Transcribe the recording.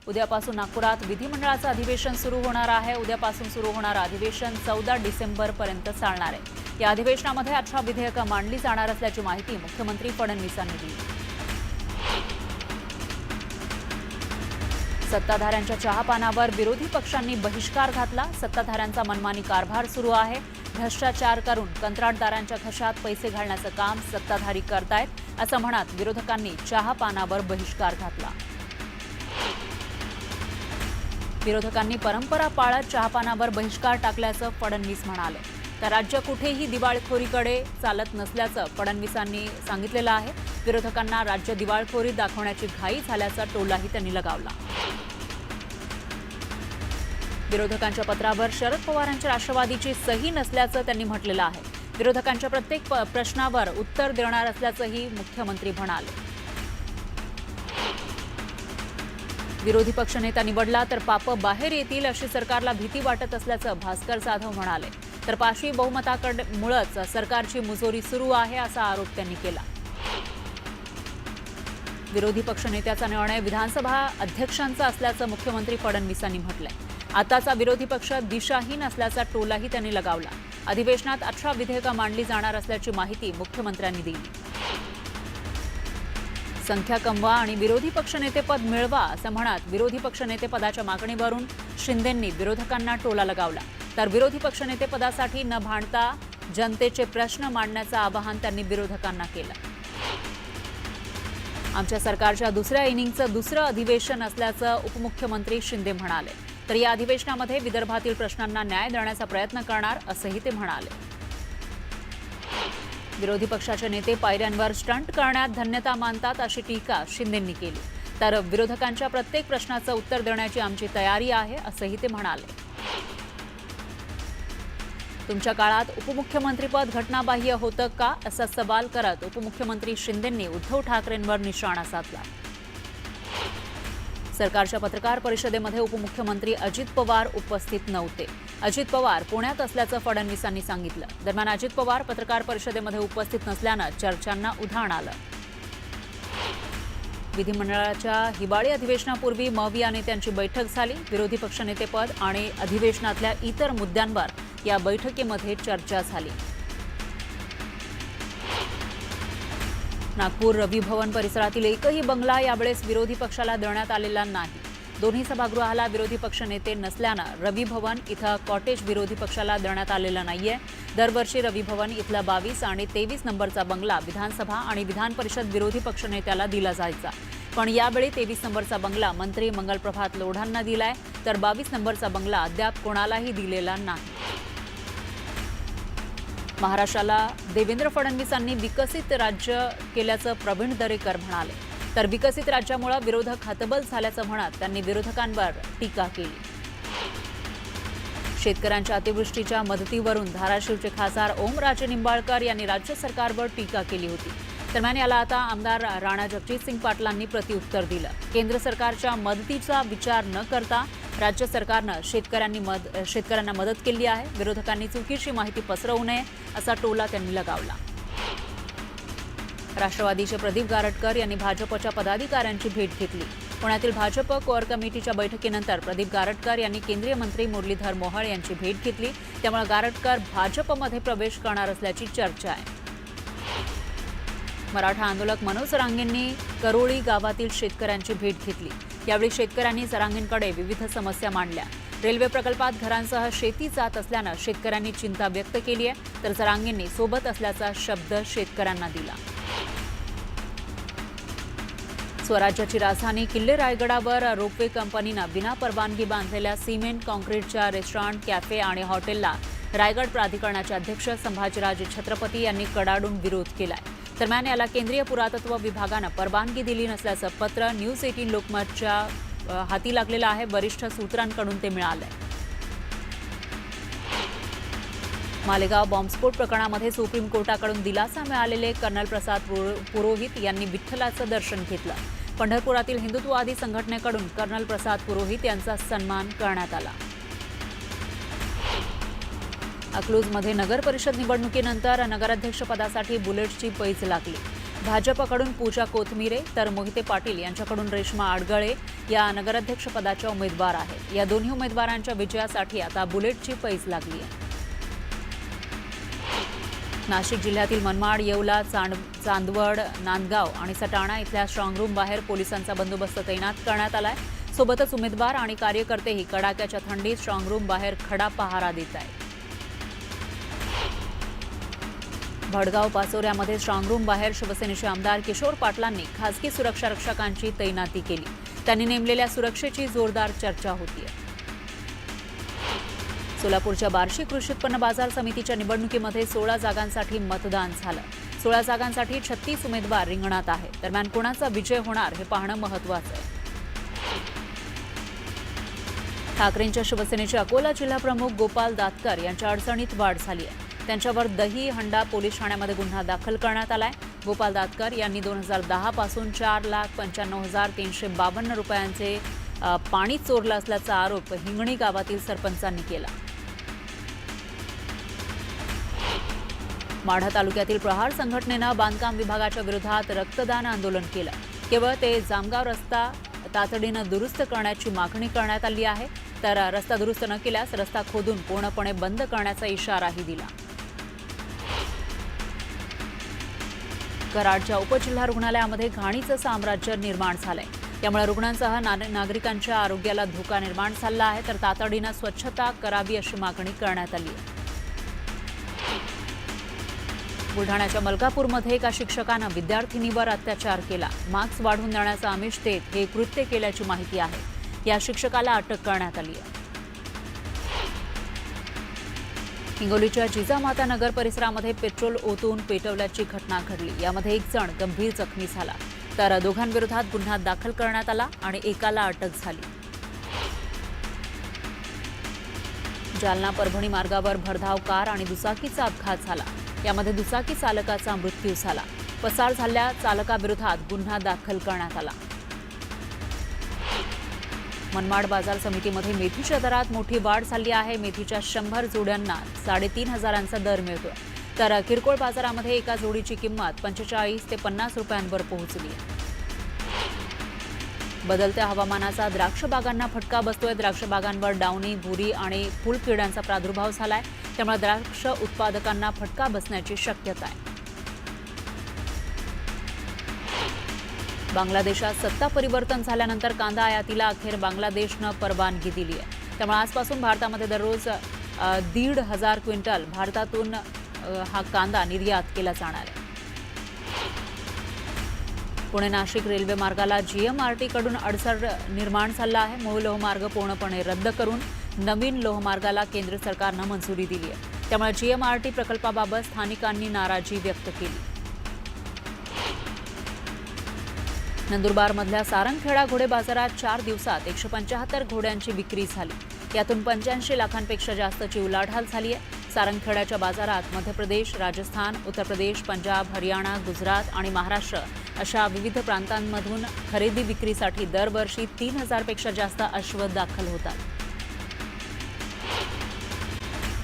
उद्यापासून नागपुरात विधिमंडळाचं अधिवेशन सुरू होणार आहे। उद्यापासून सुरू होणारं अधिवेशन 14 डिसेंबरपर्यंत चालणार आहे। या अधिवेशनामध्ये 18 विधेयकं मांडली जाणार असल्याची माहिती मुख्यमंत्री फडणवीसांनी दिली। सत्ताधाऱ्यांच्या चहापानावर विरोधी पक्षांनी बहिष्कार घातला। सत्ताधाऱ्यांचा मनमानी कारभार सुरू आहे। भ्रष्टाचार करून कंत्राटदारांच्या खिशात पैसे घालण्याचं काम सत्ताधारी करतायत असं म्हणत विरोधकांनी चहापानावर बहिष्कार घातला। विरोधकांनी परंपरा पाळत चहापानावर बहिष्कार टाकल्याचं फडणवीस म्हणाले। तर राज्य कुठेही दिवाळखोरीकडे चालत नसल्याचं फडणवीसांनी सांगितलेलं आहे। विरोधकांना राज्य दिवाळखोरी दाखवण्याची घाई झाल्याचा टोलाही त्यांनी लगावला। विरोधकांच्या पत्रावर शरद पवारांच्या राष्ट्रवादीची सही नसल्याचं त्यांनी म्हटलेलं आहे। विरोधकांच्या प्रत्येक प्रश्नावर उत्तर देणार असल्याचंही मुख्यमंत्री म्हणाले। विरोधी पक्षनेता निवडला तर पाप बाहेर येतील अशी सरकारला भीती वाटत असल्याचं भास्कर जाधव म्हणाले। तर पाशवी बहुमतामुळेच सरकारची मुजोरी सुरू आहे असा आरोप त्यांनी केला। विरोधी पक्षनेत्याचा निर्णय विधानसभा अध्यक्षांचा असल्याचं मुख्यमंत्री फडणवीसांनी म्हटलंय। आताचा विरोधी पक्ष दिशाहीन असल्याचा टोलाही त्यांनी लगावला। अधिवेशनात 18 विधेयकं मांडली जाणार असल्याची माहिती मुख्यमंत्र्यांनी दिली। संख्या कमवा आणि विरोधी पक्षनेतेपद मिळवा असं म्हणत विरोधी पक्षनेतेपदाच्या मागणीवरून शिंदेंनी विरोधकांना टोला लगावला। तर विरोधी पक्षनेतेपदासाठी न भांडता जनतेचे प्रश्न मांडण्याचं आवाहन त्यांनी विरोधकांना केलं। आमच्या सरकारच्या दुसऱ्या इनिंगचं दुसरं अधिवेशन असल्याचं उपमुख्यमंत्री शिंदे म्हणाले। तर या अधिवेशनामध्ये विदर्भातील प्रश्नांना न्याय देण्याचा प्रयत्न करणार असंही ते म्हणाले। विरोधी पक्षाचे नेते पायऱ्यांवर स्टंट करण्यात धन्यता मानतात अशी टीका शिंदेंनी केली। तर विरोधकांच्या प्रत्येक प्रश्नाचं उत्तर देण्याची आमची तयारी आहे असंही ते म्हणाले। तुमच्या काळात उपमुख्यमंत्रीपद घटनाबाह्य होतं का असा सवाल करत उपमुख्यमंत्री शिंदेंनी उद्धव ठाकरेंवर निशाणा साधला। सरकारच्या पत्रकार परिषदेमध्ये उपमुख्यमंत्री अजित पवार उपस्थित नव्हते। अजित पवार पुण्यात असल्याचं फडणवीसांनी सांगितलं। दरम्यान अजित पवार पत्रकार परिषदेमध्ये उपस्थित नसल्यानं चर्चांना उधाण आलं। विधिमंडळाच्या हिवाळी अधिवेशनापूर्वी मविया नेत्यांची बैठक झाली। विरोधी पक्षनेतेपद आणि अधिवेशनातल्या इतर मुद्द्यांवर या बैठकीमध्ये चर्चा झाली। नागपूर रवी भवन परिसरातील एकही बंगला यावेळेस विरोधी पक्षाला देण्यात आलेला नाही। दोन्ही सभागृहाला विरोधी पक्षनेते नसल्यानं रवी भवन इथं कॉटेज विरोधी पक्षाला देण्यात आलेला नाहीये। दरवर्षी रवी भवन इथला 22 आणि 23 नंबरचा बंगला विधानसभा आणि विधान परिषद विरोधी पक्षनेत्याला दिला जायचा। पण यावेळी 23 नंबरचा बंगला मंत्री मंगलप्रभात लोढांना दिलाय, तर 22 नंबरचा बंगला अद्याप कोणालाही दिलेला नाही। महाराष्ट्राला देवेंद्र फडणवीसांनी विकसित राज्य केल्याचं प्रवीण दरेकर म्हणाले। तर विकसित राज्यामुळे विरोधक हतबल झाल्याचं म्हणत त्यांनी विरोधकांवर टीका केली। शेतकऱ्यांच्या अतिवृष्टीच्या मदतीवरून धाराशिवचे खासदार ओमराजे निंबाळकर यांनी राज्य सरकारवर टीका केली होती। दरम्यान याला आता आमदार राणा जगजितसिंग पाटलांनी प्रत्युत्तर दिलं। केंद्र सरकारच्या मदतीचा विचार न करता राज्य सरकारनं शेतकऱ्यांना मदत केली आहे। विरोधकांनी चुकीची माहिती पसरवू नये असा टोला त्यांनी लगावला। राष्ट्रवादीचे प्रदीप गारटकर यांनी भाजपच्या पदाधिकाऱ्यांची भेट घेतली। पुण्यातील भाजप कोअर कमिटीच्या बैठकीनंतर प्रदीप गारटकर यांनी केंद्रीय मंत्री मुरलीधर मोहोळ यांची भेट घेतली। त्यामुळे गारटकर भाजपमध्ये प्रवेश करणार असल्याची चर्चा आहे। मराठा आंदोलक मनोज जरांगेंनी करोळी गावातील शेतकऱ्यांची भेट घेतली। यावेळी शेतकऱ्यांनी जरांगेंकडे विविध समस्या मांडल्या। रेल्वे प्रकल्पात घरांसह शेती जात असल्यानं शेतकऱ्यांनी चिंता व्यक्त केली आहे, तर जरांगेंनी सोबत असल्याचा शब्द शेतकऱ्यांना दिला। स्वराज्याची राजधानी किल्ले रायगडावर रोपवे कंपनीनं विना परवानगी बांधलेल्या सिमेंट कॉन्क्रीटच्या रेस्टॉरंट, कॅफे आणि हॉटेलला रायगड प्राधिकरणाचे अध्यक्ष संभाजीराजे छत्रपती यांनी कडाडून विरोध केलाय। दरम्यान याला केंद्रीय पुरातत्व विभागानं परवानगी दिली नसल्याचं पत्र न्यूज 18 लोकमतच्या हाती लागलेलं आहे। वरिष्ठ सूत्रांकडून ते मिळालंय। मालेगाव बॉम्बस्फोट प्रकरणामध्ये सुप्रीम कोर्टाकडून दिलासा मिळालेले कर्नल प्रसाद पुरोहित यांनी विठ्ठलाचं दर्शन घेतलं। पंढरपुरातील हिंदुत्ववादी संघटनेकडून कर्नल प्रसाद पुरोहित यांचा सन्मान करण्यात आला। अकलूजमध्ये नगर परिषद निवडणुकीनंतर नगराध्यक्षपदासाठी बुलेटची पैज लागली। भाजपकडून पूजा कोथमिरे तर मोहिते पाटील यांच्याकडून रेश्मा आडगळे या नगराध्यक्षपदाच्या उमेदवार आहेत. या दोन्ही उमेदवारांच्या विजयासाठी आता बुलेटची पैज लागली आहे. नाशिक जिल्ह्यातील मनमाड, येवला, चांदवड, नांदगाव आणि सटाणा इथल्या स्ट्रॉंगरूम बाहेर पोलिसांचा बंदोबस्त तैनात करण्यात आलाय. सोबतच उमेदवार आणि कार्यकर्तेही कडाक्याच्या थंडीत स्ट्रॉंगरूम बाहेर खडा पहारा देत आहेत. भडगाव पाचोऱ्यामध्ये स्ट्रॉंगरूम बाहेर शिवसेनेचे आमदार किशोर पाटलांनी खासगी सुरक्षा रक्षकांची तैनाती केली. त्यांनी नेमलेल्या सुरक्षेची जोरदार चर्चा होतीये. सोलापूरच्या बार्शी कृषी उत्पन्न बाजार समितीच्या निवडणुकीमध्ये 16 जागांसाठी मतदान झालं. 16 जागांसाठी 36 उमेदवार रिंगणात आहेत. दरम्यान कोणाचा विजय होणार हे पाहणं महत्त्वाचं आहे. ठाकरेंच्या शिवसेनेचे अकोला जिल्हाप्रमुख गोपाल दातकर यांच्या अडचणीत वाढ झाली आहे. त्यांच्यावर दही हंडा पोलीस ठाण्यामध्ये गुन्हा दाखल करण्यात आलाय. गोपाल दातकर यांनी 2010 पासून 4,95,352 रुपयांचे पाणी चोरलं असल्याचा आरोप हिंगणी गावातील सरपंचांनी केला. माढा तालुक्यातील प्रहार संघटनेनं बांधकाम विभागाच्या विरोधात रक्तदान आंदोलन केलं. केवळ ते जामगाव रस्ता तातडीनं दुरुस्त करण्याची मागणी करण्यात आली आहे. तर रस्ता दुरुस्त न केल्यास रस्ता खोदून पूर्णपणे बंद करण्याचा इशाराही दिला. कराडच्या उपजिल्हा रुग्णालयामध्ये घाणीचं साम्राज्य निर्माण झालंय. त्यामुळे रुग्णांसह नागरिकांच्या आरोग्याला धोका निर्माण झाला आहे. तर तातडीनं स्वच्छता करावी अशी मागणी करण्यात आली आहे. बुलढाण्याच्या मलकापूरमध्ये एका शिक्षकानं विद्यार्थिनीवर अत्याचार केला. मार्क्स वाढवून देण्याचं आमिष देत हे कृत्य केल्याची माहिती आहे. या शिक्षकाला अटक करण्यात आली आहे. हिंगोलीच्या जिजामाता नगर परिसरामध्ये पेट्रोल ओतून पेटवल्याची घटना घडली. यामध्ये एक जण गंभीर जखमी झाला. तर दोघांविरोधात गुन्हा दाखल करण्यात आला आणि एकाला अटक झाली. जालना परभणी मार्गावर भरधाव कार आणि दुचाकीचा अपघात झाला. यामध्ये दुचाकी चालकाचा मृत्यू झाला. पसार झालेल्या चालकाविरोधात गुन्हा दाखल करण्यात आला. मनमाड बाजार समितीमध्ये मेथीच्या दरात मोठी वाढ झाली आहे. मेथीच्या 100 जोड्यांना 3,500 दर मिळतोय. तर किरकोळ बाजारामध्ये एका जोडीची किंमत 45 ते 50 रुपयांवर पोहोचली आहे. बदलत्या हवामानाचा द्राक्ष बागांना फटका बसतोय. द्राक्ष बागांवर डावणी, भुरी आणि फुलकिड्यांचा प्रादुर्भाव झालाय. त्यामुळे द्राक्ष उत्पादकांना फटका बसण्याची शक्यता आहे. बांगलादेशात सत्ता परिवर्तन झाल्यानंतर कांदा आयातीला अखेर बांगलादेशनं परवानगी दिली आहे. त्यामुळे आजपासून भारतामध्ये दररोज 1,500 क्विंटल भारतातून हा कांदा निर्यात केला जाणार आहे. पुणे नाशिक रेल्वे मार्गाला GMRTकडून अडसर निर्माण झाला आहे. मूळ लोहमार्ग पूर्णपणे रद्द करून नवीन लोहमार्गाला केंद्र सरकारनं मंजुरी दिली आहे. त्यामुळे GMRT प्रकल्पाबाबत स्थानिकांनी नाराजी व्यक्त केली. नंदुरबारमधल्या सारंगखेडा घोडे बाजारात 4 दिवसात 175 घोड्यांची विक्री झाली. यातून 85 लाखांपेक्षा जास्तची उलाढाल झाली आहे. सारंगखेड्याच्या बाजारात मध्य प्रदेश, राजस्थान, उत्तर प्रदेश, पंजाब, हरियाणा, गुजरात आणि महाराष्ट्र अशा विविध प्रांतांमधून खरेदी विक्रीसाठी दरवर्षी 3,000 पेक्षा जास्त अश्व दाखल होतात.